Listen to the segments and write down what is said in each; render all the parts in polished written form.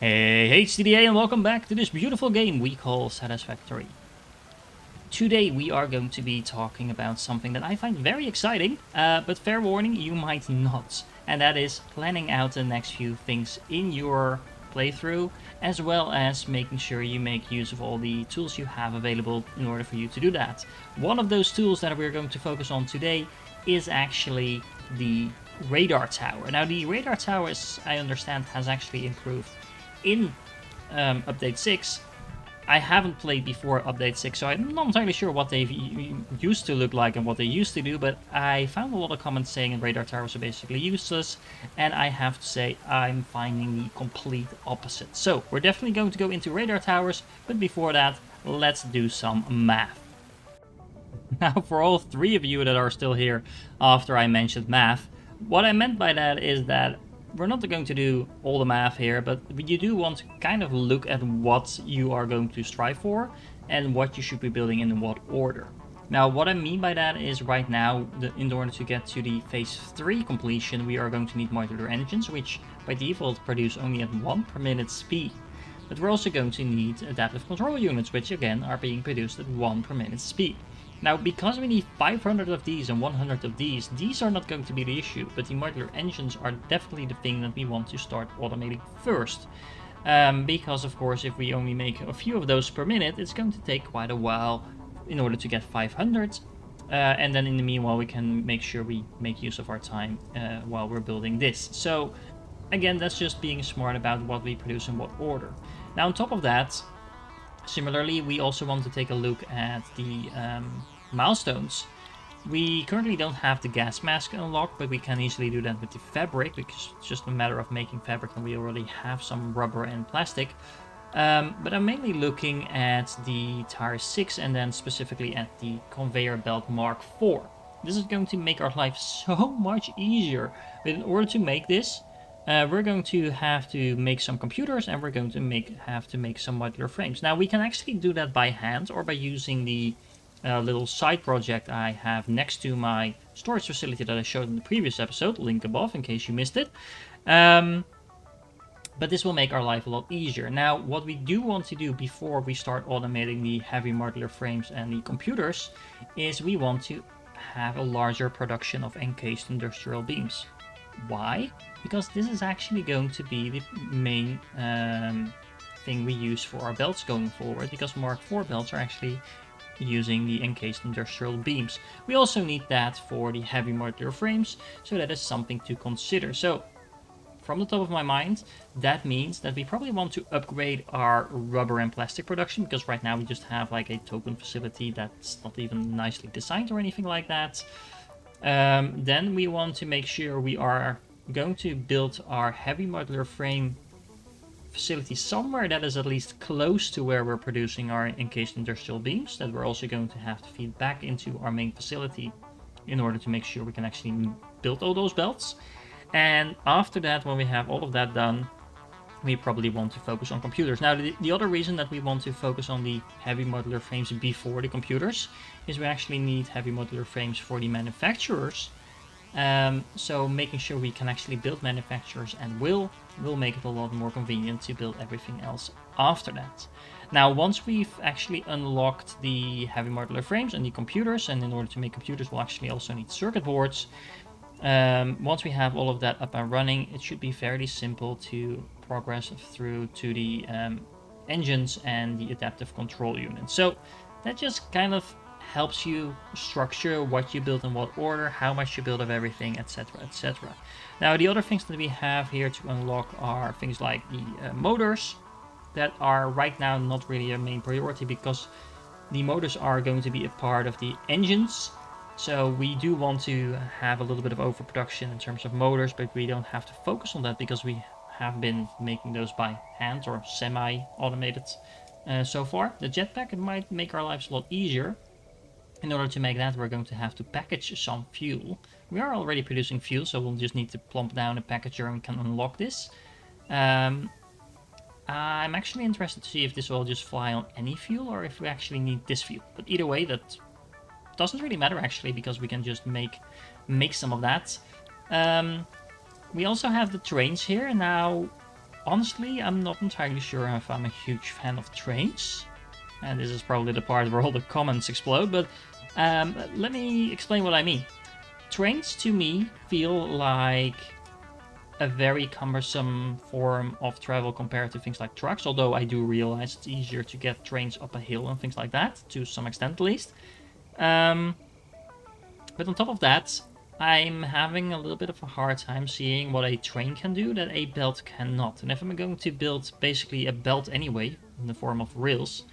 Hey HTDA, and welcome back to this beautiful game we call Satisfactory. Today we are going to be talking about something that I find very exciting, but fair warning, you might not. And that is planning out the next few things in your playthrough, as well as making sure you make use of all the tools you have available in order for you to do that. One of those tools that we're going to focus on today is actually the radar tower. Now the radar tower, as I understand, has actually improved in update 6. I haven't played before update 6, so I'm not entirely sure what they used to look like and what they used to do, but I found a lot of comments saying radar towers are basically useless, and I have to say I'm finding the complete opposite. So we're definitely going to go into radar towers, but before that, let's do some math. Now, for all three of you that are still here after I mentioned math, what I meant by that is that we're not going to do all the math here, but you do want to kind of look at what you are going to strive for and what you should be building in what order. Now, what I mean by that is right now, in order to get to the phase 3 completion, we are going to need modular engines, which by default produce only at 1 per minute speed. But we're also going to need adaptive control units, which again are being produced at 1 per minute speed. Now, because we need 500 of these and 100 of these are not going to be the issue, but the modular engines are definitely the thing that we want to start automating first. Because, of course, if we only make a few of those per minute, it's going to take quite a while in order to get 500. And then in the meanwhile, we can make sure we make use of our time while we're building this. So, again, that's just being smart about what we produce in what order. Now, on top of that, similarly, we also want to take a look at the milestones. We currently don't have the gas mask unlocked, but we can easily do that with the fabric, because it's just a matter of making fabric and we already have some rubber and plastic. But I'm mainly looking at the Tire 6 and then specifically at the conveyor belt Mark 4. This is going to make our life so much easier, but in order to make this, we're going to have to make some computers and we're going to have to make some modular frames. Now we can actually do that by hand or by using the little side project I have next to my storage facility that I showed in the previous episode, link above in case you missed it. But this will make our life a lot easier. Now, what we do want to do before we start automating the heavy modular frames and the computers is we want to have a larger production of encased industrial beams. Why? Because this is actually going to be the main thing we use for our belts going forward, because Mark IV belts are actually using the encased industrial beams. We also need that for the heavy modular frames, so that is something to consider. So from the top of my mind, that means that we probably want to upgrade our rubber and plastic production, because right now we just have like a token facility that's not even nicely designed or anything like that. Then we want to make sure we are going to build our heavy modular frame facility somewhere that is at least close to where we're producing our encased industrial beams, that we're also going to have to feed back into our main facility in order to make sure we can actually build all those belts. And after that, when we have all of that done, we probably want to focus on computers. Now, the other reason that we want to focus on the heavy modular frames before the computers is we actually need heavy modular frames for the manufacturers. So making sure we can actually build manufacturers and will make it a lot more convenient to build everything else after that. Now, once we've actually unlocked the heavy modular frames and the computers, and in order to make computers, we'll actually also need circuit boards. Once we have all of that up and running, it should be fairly simple to progress through to the engines and the adaptive control unit. So that just kind of helps you structure what you build in what order, how much you build of everything, etc, etc. Now, the other things that we have here to unlock are things like the motors that are right now not really a main priority, because the motors are going to be a part of the engines. So we do want to have a little bit of overproduction in terms of motors, but we don't have to focus on that because we have been making those by hand or semi-automated so far. The jetpack, it might make our lives a lot easier. In order to make that, we're going to have to package some fuel. We are already producing fuel, so we'll just need to plump down a packager and we can unlock this. I'm actually interested to see if this will just fly on any fuel or if we actually need this fuel. But either way, that doesn't really matter actually, because we can just make some of that. We also have the trains here. Now, Honestly, I'm not entirely sure if I'm a huge fan of trains. And this is probably the part where all the comments explode, but let me explain what I mean. Trains to me feel like a very cumbersome form of travel compared to things like trucks, although I do realize it's easier to get trains up a hill and things like that, to some extent at least. Um, but on top of that, I'm having a little bit of a hard time seeing what a train can do that a belt cannot. And if I'm going to build basically a belt anyway, in the form of rails,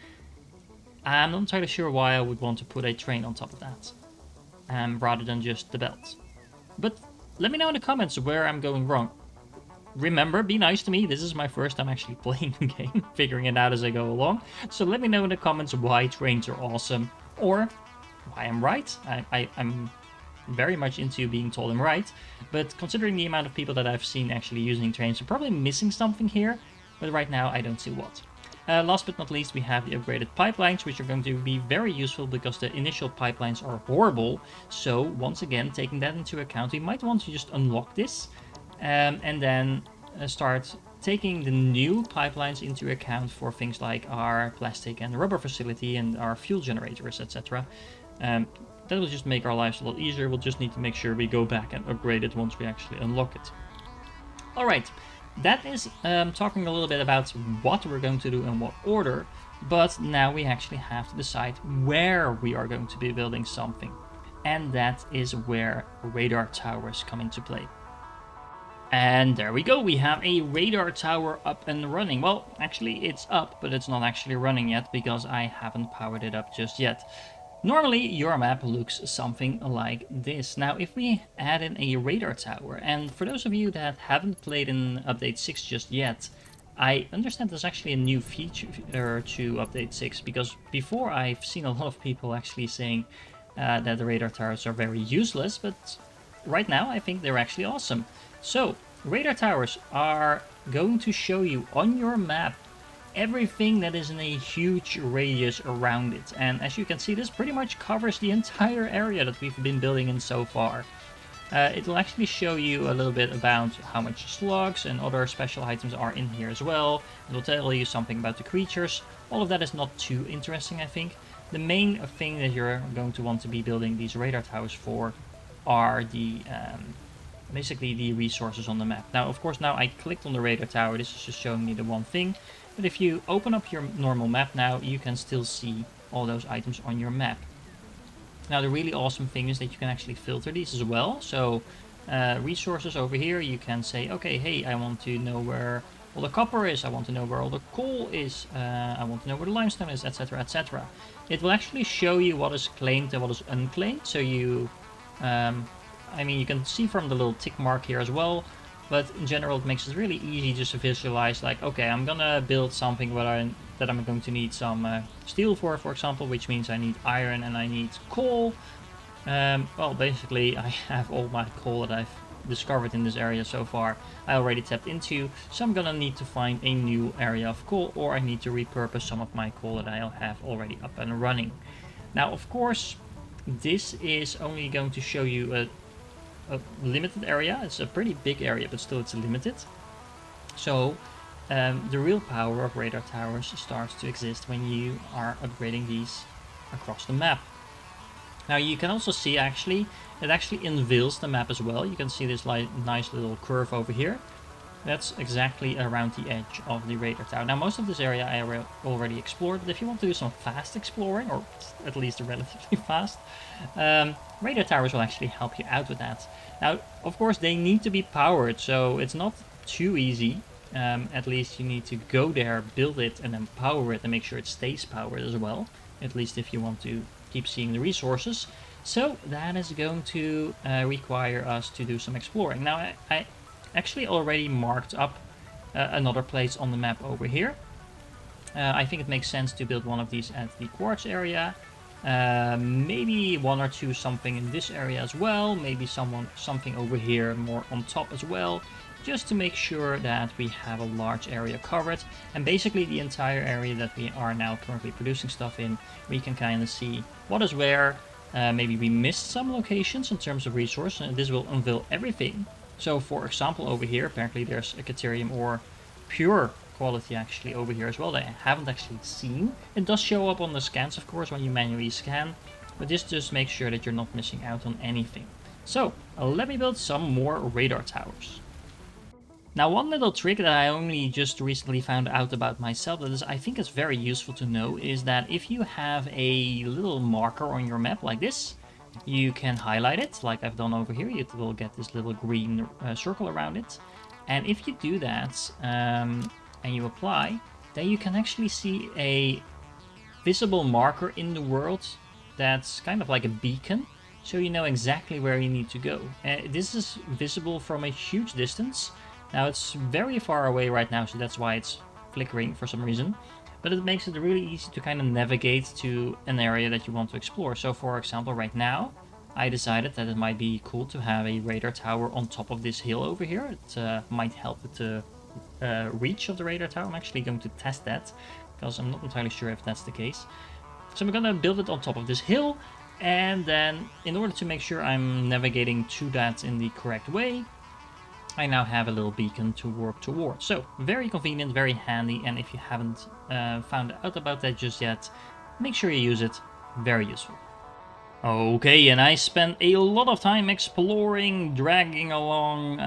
I'm not entirely sure why I would want to put a train on top of that, rather than just the belt. But let me know in the comments where I'm going wrong. Remember, be nice to me. This is my first time actually playing the game, figuring it out as I go along. So let me know in the comments why trains are awesome, or why I'm right. I'm very much into being told I'm right, but considering the amount of people that I've seen actually using trains, I'm probably missing something here, but right now I don't see what. Last but not least, we have the upgraded pipelines, which are going to be very useful because the initial pipelines are horrible. So once again, taking that into account, we might want to just unlock this and then start taking the new pipelines into account for things like our plastic and rubber facility and our fuel generators, etc. That will just make our lives a lot easier. We'll just need to make sure we go back and upgrade it once we actually unlock it. Alright, that is talking a little bit about what we're going to do in what order, but now we actually have to decide where we are going to be building something. And that is where radar towers come into play. And there we go, we have a radar tower up and running. Well, actually it's up, but it's not actually running yet because I haven't powered it up just yet. Normally, your map looks something like this. Now, if we add in a radar tower, and for those of you that haven't played in Update 6 just yet, I understand there's actually a new feature to Update 6, because before I've seen a lot of people actually saying that the radar towers are very useless, but right now I think they're actually awesome. So, radar towers are going to show you on your map everything that is in a huge radius around it. And as you can see, this pretty much covers the entire area that we've been building in so far. It will actually show you a little bit about how much slugs and other special items are in here as well. It will tell you something about the creatures. All of that is not too interesting, I think. The main thing that you're going to want to be building these radar towers for are the basically the resources on the map. Now, of course, now I clicked on the radar tower. This is just showing me the one thing. But if you open up your normal map now, you can still see all those items on your map. Now, the really awesome thing is that you can actually filter these as well. So, resources over here, you can say, okay, hey, I want to know where all the copper is, I want to know where all the coal is, I want to know where the limestone is, etc, etc. It will actually show you what is claimed and what is unclaimed. So you, I mean, you can see from the little tick mark here as well. But in general, it makes it really easy just to visualize, like, okay, I'm gonna build something that I'm going to need some steel for example, which means I need iron and I need coal. Well, basically, I have all my coal that I've discovered in this area so far I already tapped into, so I'm gonna need to find a new area of coal, or I need to repurpose some of my coal that I have already up and running. Now, of course, this is only going to show you a limited area. It's a pretty big area, but still it's limited. So the real power of radar towers starts to exist when you are upgrading these across the map. Now you can also see actually, it actually unveils the map as well. You can see this nice little curve over here. That's exactly around the edge of the radar tower. Now, most of this area I already explored, but if you want to do some fast exploring, or at least relatively fast, radar towers will actually help you out with that. Now, of course, they need to be powered, so it's not too easy. At least you need to go there, build it, and then power it, and make sure it stays powered as well. At least if you want to keep seeing the resources. So that is going to require us to do some exploring. Now, I actually already marked up another place on the map over here. I think it makes sense to build one of these at the quartz area. Maybe one or two something in this area as well. Maybe something over here more on top as well. Just to make sure that we have a large area covered. And basically the entire area that we are now currently producing stuff in, we can kind of see what is where. Maybe we missed some locations in terms of resource, and this will unveil everything. So, for example, over here, apparently there's a caterium ore pure quality actually over here as well that I haven't actually seen. It does show up on the scans, of course, when you manually scan, but this just makes sure that you're not missing out on anything. So let me build some more radar towers. Now, one little trick that I only just recently found out about myself that I think is very useful to know is that if you have a little marker on your map like this, you can highlight it like I've done over here. You will get this little green circle around it. And if you do that and you apply, then you can actually see a visible marker in the world that's kind of like a beacon. So you know exactly where you need to go. This is visible from a huge distance. Now it's very far away right now, so that's why it's flickering for some reason. But it makes it really easy to kind of navigate to an area that you want to explore. So for example, right now, I decided that it might be cool to have a radar tower on top of this hill over here. It might help with the reach of the radar tower. I'm actually going to test that, because I'm not entirely sure if that's the case. So I'm going to build it on top of this hill. And then, in order to make sure I'm navigating to that in the correct way, I now have a little beacon to work towards. So, very convenient, very handy, and if you haven't found out about that just yet, make sure you use it. Very useful. Okay, and I spent a lot of time exploring, dragging along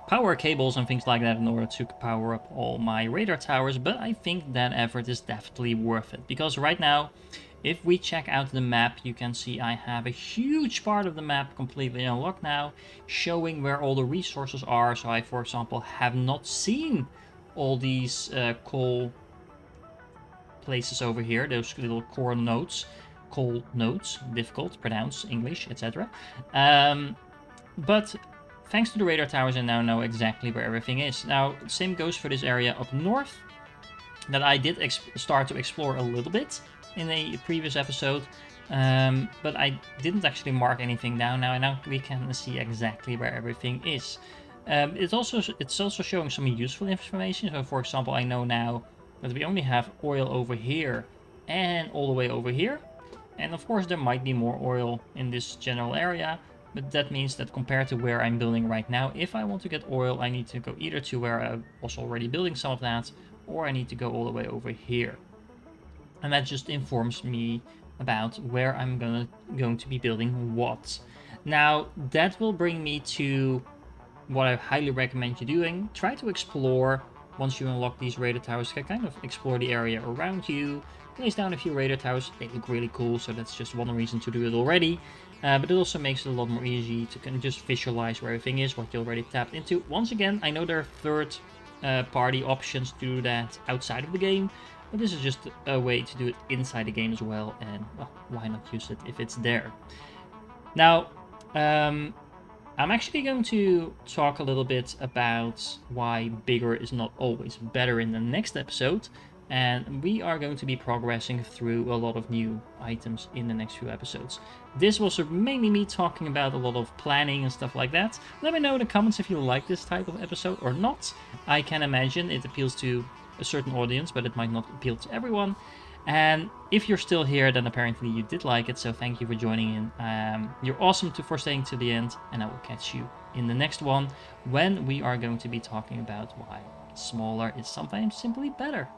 power cables and things like that in order to power up all my radar towers, but I think that effort is definitely worth it, because right now, if we check out the map, you can see I have a huge part of the map completely unlocked now, showing where all the resources are. So I, for example, have not seen all these coal places over here, those little core nodes, coal nodes, difficult to pronounce, English, etc. But thanks to the radar towers, I now know exactly where everything is. Now, same goes for this area up north that I did start to explore a little bit in a previous episode, but I didn't actually mark anything down. Now we can see exactly where everything is. It's also showing some useful information. So for example, I know now that we only have oil over here and all the way over here, and of course there might be more oil in this general area, but that means that compared to where I'm building right now, if I want to get oil, I need to go either to where I was already building some of that, or I need to go all the way over here. And that just informs me about where I'm going to be building what. Now, that will bring me to what I highly recommend you doing. Try to explore, once you unlock these radar towers, kind of explore the area around you. Place down a few radar towers. They look really cool, so that's just one reason to do it already. But it also makes it a lot more easy to kind of just visualize where everything is, what you already tapped into. Once again, I know there are third-party options to do that outside of the game, but this is just a way to do it inside the game as well, and well, why not use it if it's there? Now, I'm actually going to talk a little bit about why bigger is not always better in the next episode, and we are going to be progressing through a lot of new items in the next few episodes. This was mainly me talking about a lot of planning and stuff like that. Let me know in the comments if you like this type of episode or not. I can imagine it appeals to a certain audience, but it might not appeal to everyone. And if you're still here, then apparently you did like it, so thank you for joining in. You're awesome for staying to the end, and I will catch you in the next one, when we are going to be talking about why smaller is sometimes simply better.